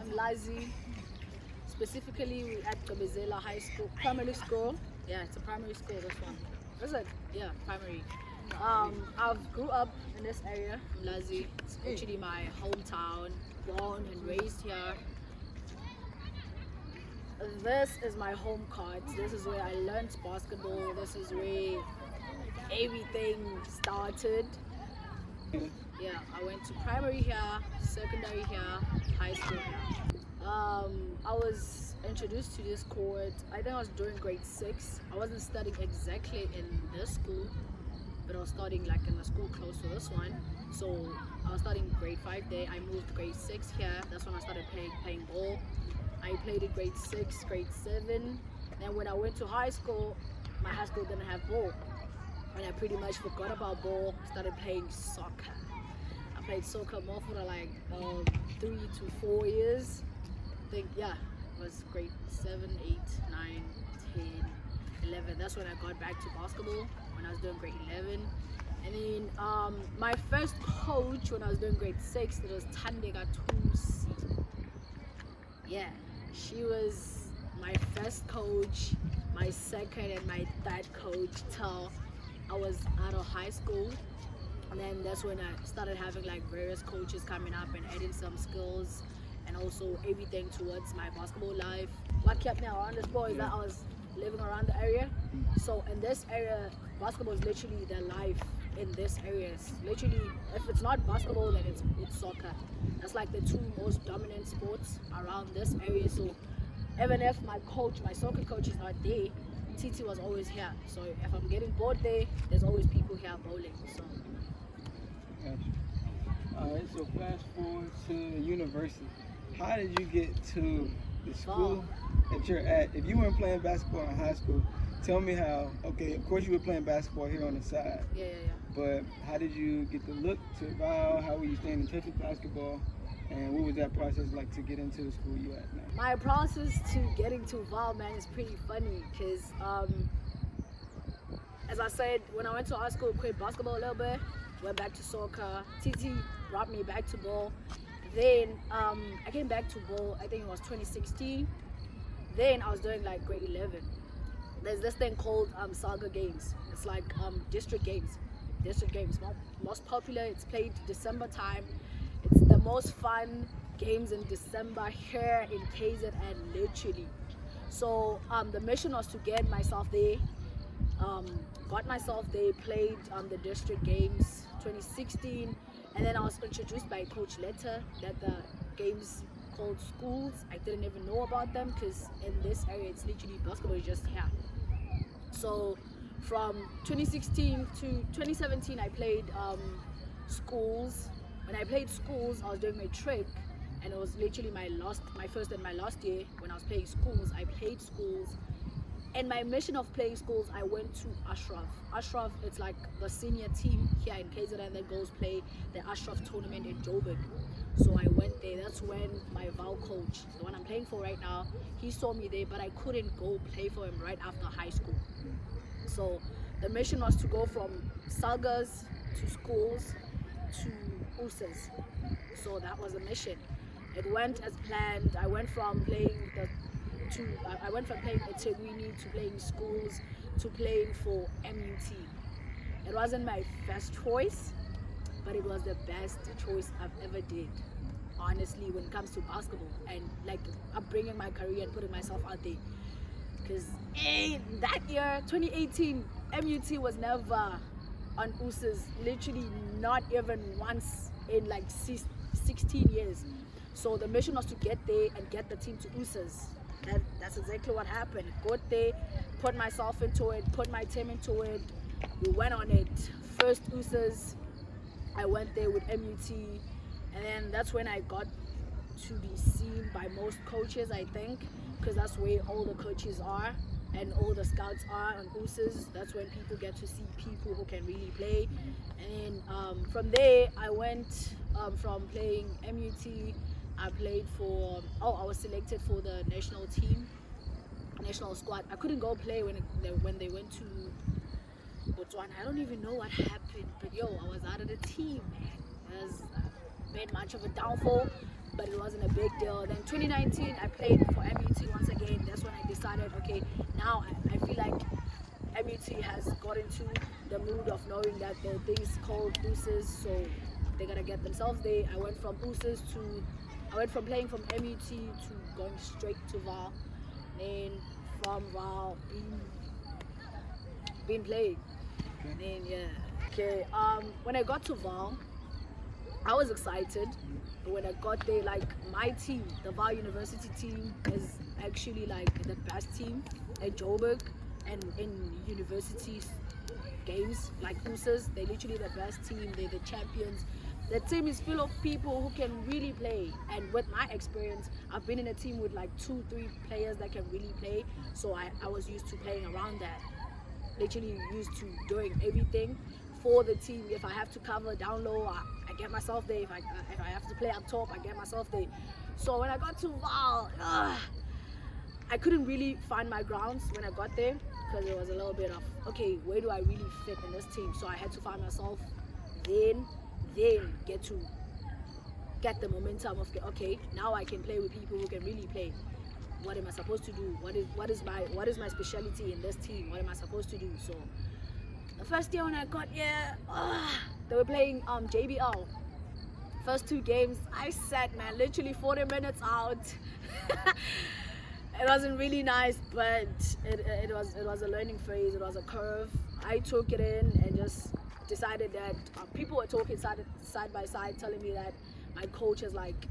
Umlazi. Specifically, we at Cwebezela High School, primary school. Yeah, it's a primary school, this one. Is it? Yeah, primary. I've grew up in this area, Umlazi. It's actually my hometown, born and raised here. This is my home court. This is where I learned basketball. This is where everything started. Yeah, I went to primary here, secondary here, high school here. I was introduced to this court, I think I was during grade 6. I wasn't studying exactly in this school, but I was studying like in a school close to this one. So I was studying grade 5 there. I moved grade 6 here. That's when I started playing ball. I played in grade 6, grade 7. Then when I went to high school, my high school didn't have ball. And I pretty much forgot about ball, started playing soccer. I played soccer more for like 3 to 4 years. I think, yeah, it was grade 7, 8, 9, 10, 11. That's when I got back to basketball, when I was doing grade 11. And then my first coach when I was doing grade 6, it was Thandeka Thusi. Yeah, she was my first coach, my second and my third coach till I was out of high school. And then that's when I started having like various coaches coming up and adding some skills and also everything towards my basketball life. What kept me around the sport is that I was living around the area. So in this area, basketball is literally the life in this area. It's literally, if it's not basketball, then it's soccer. That's like the two most dominant sports around this area. So even if my soccer coach is not there, TT was always here. So if I'm getting bored there, there's always people here bowling. So. Gotcha. Alright, so fast forward to university. How did you get to the school that you're at? If you weren't playing basketball in high school, tell me how. Okay, of course you were playing basketball here on the side. Yeah. But how did you get the look to Vaal? How were you staying in touch with basketball? And what was that process like to get into the school you at now? My process to getting to Vaal, man, is pretty funny because, as I said, when I went to high school, quit basketball a little bit, went back to soccer. TT brought me back to ball. Then I came back to ball, I think it was 2016. Then I was doing like grade 11. There's this thing called SALGA games. It's like district games. Most popular, it's played December time. It's the most fun games in December here in KZN, literally. So the mission was to get myself there. Got myself there, played the district games 2016, and then I was introduced by Coach Letter that the games called schools, I didn't even know about them because in this area it's literally basketball is just here. So from 2016 to 2017 I played schools. When I played schools, I was doing matric, and it was literally my first and my last year when I was playing schools. I played schools, and my mission of playing schools, I went to ASHRAF. ASHRAF, it's like the senior team here in KZN that goes play the ASHRAF tournament in Joburg. So I went there. That's when my Vaal coach, the one I'm playing for right now, he saw me there, but I couldn't go play for him right after high school. So the mission was to go from SALGAs to schools to USSA. So that was the mission. It went as planned. I went from playing Egoli to playing schools to playing for MUT. It wasn't my first choice, but it was the best choice I've ever did, honestly, when it comes to basketball and like upbringing my career and putting myself out there. Because that year, 2018, MUT was never on USSA, literally not even once in like 16 years. So the mission was to get there and get the team to USSA. That's exactly what happened. Got there, put myself into it, put my team into it. We went on it. First USSA, I went there with MUT, and then that's when I got to be seen by most coaches, I think, because that's where all the coaches are and all the scouts are on USSA. That's when people get to see people who can really play. And from there, I went from playing MUT. I played for, I was selected for the national team, national squad. I couldn't go play when they went to Botswana. I don't even know what happened, but yo, I was out of the team, man. It was been much of a downfall, but it wasn't a big deal. Then 2019, I played for MUT once again. That's when I decided, okay, now I feel like MUT has got into the mood of knowing that there are things called Thusis, so they gotta get themselves there. I went from playing from MUT to going straight to Vaal, then from Vaal being played. Then when I got to Vaal, I was excited. But when I got there, like my team, the Vaal University team, is actually like the best team at Joburg and in university games like Thusis. They're literally the best team. They're the champions. The team is full of people who can really play, and with my experience, I've been in a team with like 2-3 players that can really play, so I was used to playing around that. Literally used to doing everything for the team. If I have to cover down low, I get myself there. If I have to play up top, I get myself there. So when I got to Vaal, I couldn't really find my grounds when I got there, because it was a little bit of, okay, where do I really fit in this team? So I had to find myself, then get the momentum of, okay, now I can play with people who can really play. What am I supposed to do? What is my specialty in this team? What am I supposed to do? So the first year when I got here, they were playing JBL. First 2 games, I sat, man, literally 40 minutes out. It wasn't really nice, but it was a learning phase. It was a curve. I took it in and just decided that people were talking side by side, telling me that my coach is like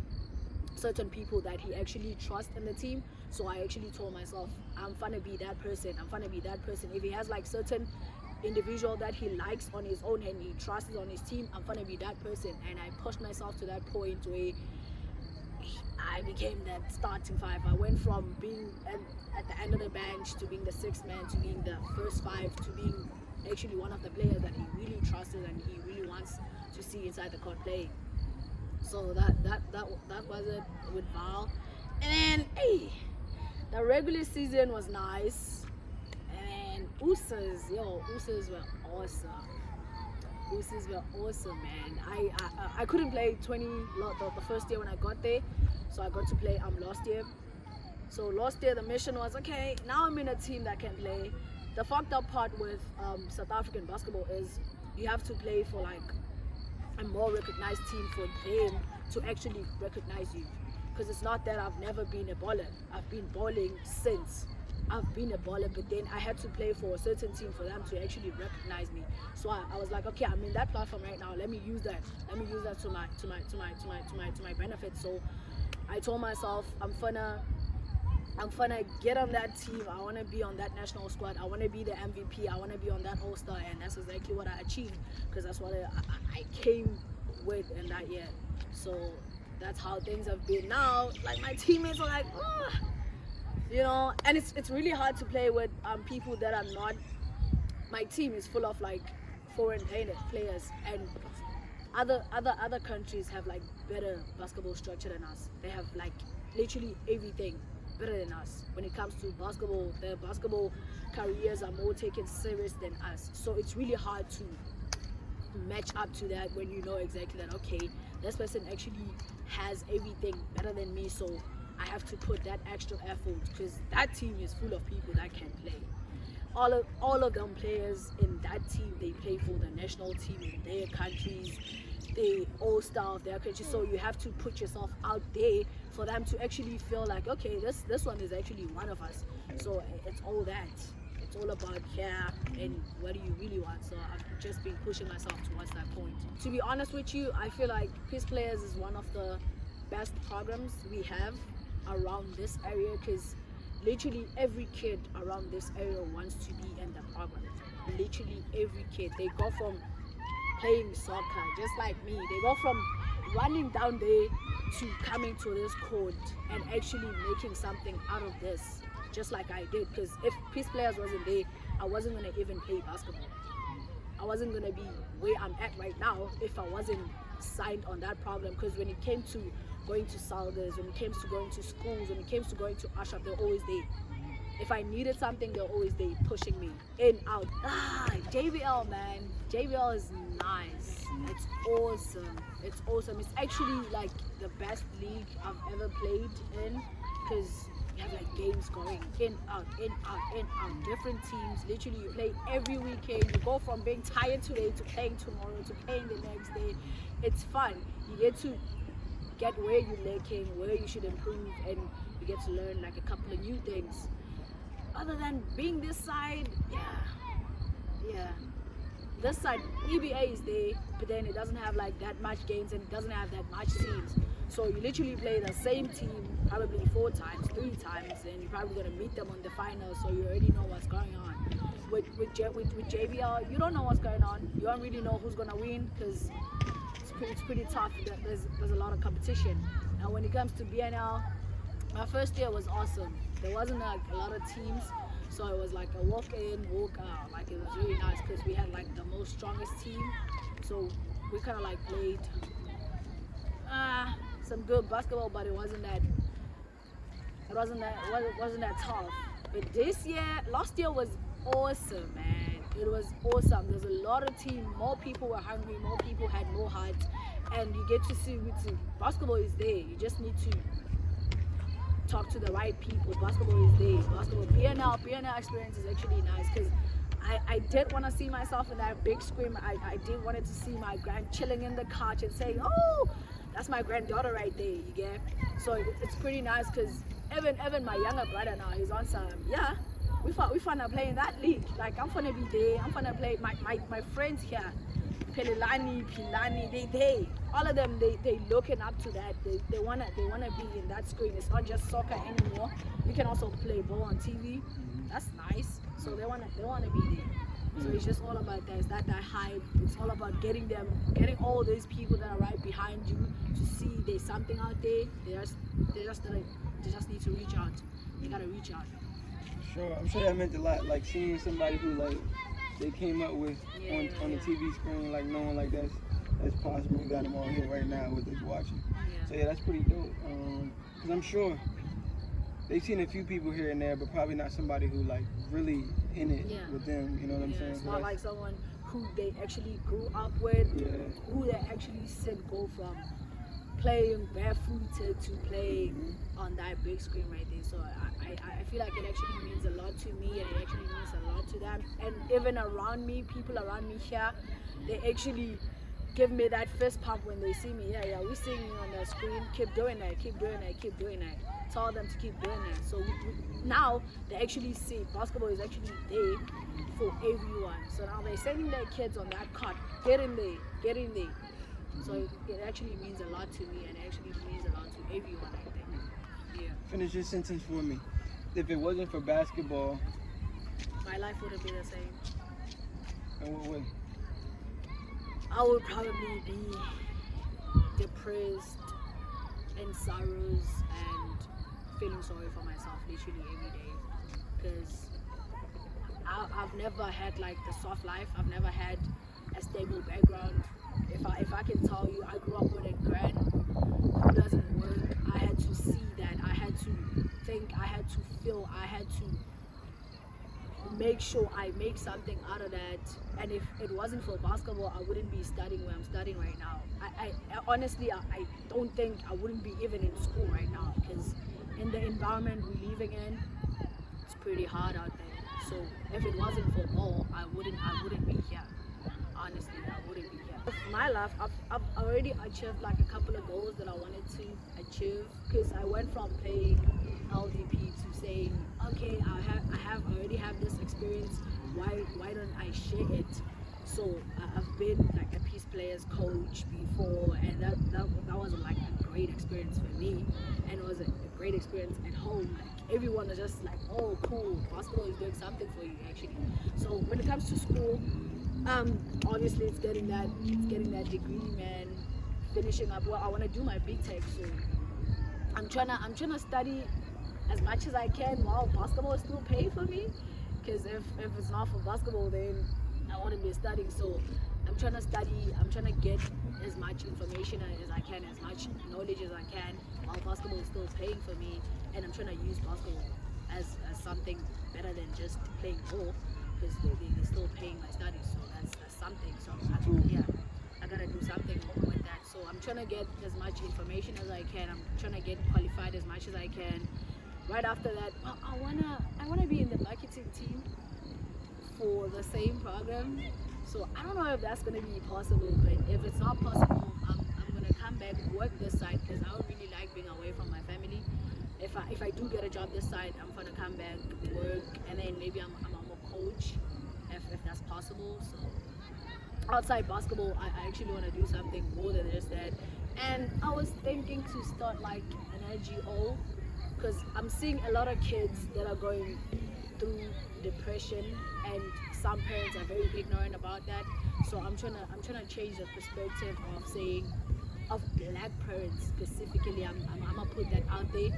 certain people that he actually trusts in the team. So I actually told myself, I'm gonna be that person. If he has like certain individual that he likes on his own and he trusts on his team, I'm gonna be that person. And I pushed myself to that point where I became that starting 5. I went from being at the end of the bench to being the 6th man to being the first 5 to being actually one of the players that he really trusted and he really wants to see inside the court play. So that was it with Vaal. And then the regular season was nice. And USSAs were awesome. USSAs were awesome, man. I couldn't play the first year when I got there, so I got to play last year. So last year the mission was, okay, now I'm in a team that can play. The fucked up part with South African basketball is you have to play for like a more recognized team for them to actually recognize you. Because it's not that I've never been a baller. I've been balling since I've been a baller, but then I had to play for a certain team for them to actually recognize me. So I was like, okay, I'm in that platform right now. Let me use that. Let me use that to my benefit. So I told myself, I'm gonna get on that team. I want to be on that national squad. I want to be the MVP. I want to be on that All-Star, and that's exactly what I achieved, because that's what I came with in that year. So that's how things have been now. Like my teammates are like, and it's really hard to play with people that are not. My team is full of like foreign players, and other countries have like better basketball structure than us. They have like literally everything better than us. When it comes to basketball, their basketball careers are more taken serious than us. So it's really hard to match up to that when you know exactly that, okay, this person actually has everything better than me, so I have to put that extra effort, because that team is full of people that can play. All of them players in that team, they play for the national team in their countries. They all star of their country, so you have to put yourself out there for them to actually feel like, okay, this one is actually one of us. So it's all that. It's all about and what do you really want. So I've just been pushing myself towards that point. To be honest with you, I feel like PeacePlayers is one of the best programs we have around this area, because literally every kid around this area wants to be in the program. Literally every kid. They go from playing soccer just like me. They go from running down there to coming to this court and actually making something out of this, just like I did. Because if PeacePlayers wasn't there, I wasn't going to even play basketball. I wasn't going to be where I'm at right now if I wasn't signed on that program. Because when it came to going to SALGAs, when it came to going to schools, when it came to going to ASHRAF, they're always there. if I needed something, they're always there pushing me in, out. JBL, man. JBL is nice. It's awesome. It's awesome. It's actually like the best league I've ever played in, because you have like games going in, out, in, out, in, out. Different teams. Literally, you play every weekend. You go from being tired today to playing tomorrow to playing the next day. It's fun. You get to get where you're lacking, where you should improve, and you get to learn like a couple of new things. Other than being this side, yeah. This side, EBA is there, but then it doesn't have like that much games and it doesn't have that much teams. So you literally play the same team probably 4 times, 3 times, and you're probably gonna meet them on the finals, so you already know what's going on. With JBL, you don't know what's going on. You don't really know who's gonna win, because it's pretty tough. There's a lot of competition. Now when it comes to BNL, my first year was awesome. There wasn't like a lot of teams, so it was like a walk in, walk out. Like it was really nice because we had like the most strongest team. So we kind of like played some good basketball, but it wasn't that tough. But last year was awesome, man. It was awesome. There's a lot of team. More people were hungry. More people had more heart, and you get to see basketball is there. You just need to talk to the right people. Basketball is there. Basketball BNL experience is actually nice, because I did want to see myself in that big screen. I did wanted to see my grand chilling in the couch and saying, oh, that's my granddaughter right there, you get? So it's pretty nice, because Evan, my younger brother now, he's on some, we finna play in that league. Like, I'm gonna be there. I'm gonna play. My friends here, Pelelani, Pilani, they all of them, they looking up to that. They wanna be in that screen. It's not just soccer anymore. You can also play ball on TV. That's nice. So they wanna be there. So it's just all about that. It's that hype. It's all about getting all these people that are right behind you to see there's something out there. They just need to reach out. They gotta reach out. Sure, I'm sure that meant a lot. Like seeing somebody who like they came up with on the TV screen, like knowing like that's possible. We got them all here right now with us watching. So yeah, that's pretty dope. Cause I'm sure they've seen a few people here and there, but probably not somebody who like really in it with them. You know what I'm saying? It's not like someone who they actually grew up with, who they actually go from playing barefooted to play on that big screen right there. So I feel like it actually means a lot to me, and it actually means a lot to them. And even around me, people around me here, they actually give me that fist pump when they see me. Yeah, we're seeing you on the screen. Keep doing that. Tell them to keep doing that. So now they actually see basketball is actually there for everyone. So now they're sending their kids on that court. Get in there. So it actually means a lot to me, and it actually means a lot to everyone, I think. Yeah. Finish your sentence for me. If it wasn't for basketball, my life wouldn't be the same. In what way? I would probably be depressed, in sorrows, and feeling sorry for myself literally every day. Because I've never had like the soft life. I've never had a stable background. If I can tell you, I grew up with a gran who doesn't work. I had to see that. I had to think. I had to feel. I had to make sure I make something out of that. And if it wasn't for basketball, I wouldn't be studying where I'm studying right now. I honestly, I don't think I wouldn't be even in school right now, because in the environment we're living in, it's pretty hard out there. So if it wasn't for ball, I wouldn't be here. Honestly, I wouldn't be here. My life, I've already achieved like a couple of goals that I wanted to achieve, because I went from playing LDP to saying, okay, I already have this experience. Why don't I share it? So I've been like a PeacePlayers coach before, and that was like a great experience for me, and it was a great experience at home. Like everyone was just like, oh, cool, basketball is doing something for you actually. So when it comes to school, obviously it's getting that degree, man. Finishing up. Well, I want to do my big tech soon. I'm trying to study as much as I can while basketball is still paying for me. Because if it's not for basketball, then I wouldn't be studying. So I'm trying to study. I'm trying to get as much information as I can, as much knowledge as I can, while basketball is still paying for me. And I'm trying to use basketball as something better than just playing ball, because they're still paying my studies, so that's something. So I gotta do something with that. So I'm trying to get as much information as I can. I'm trying to get qualified as much as I can. Right after that, well, I wanna be in the marketing team for the same program. So I don't know if that's gonna be possible, but if it's not possible, I'm gonna come back, work this side, because I don't really like being away from my family. If I do get a job this side, I'm gonna come back, work, and then maybe I'm a coach if that's possible. So outside basketball, I actually want to do something more than just that. And I was thinking to start like an NGO, because I'm seeing a lot of kids that are going through depression, and some parents are very ignorant about that. So I'm trying to change the perspective of saying, of black parents specifically. I'm gonna put that out there.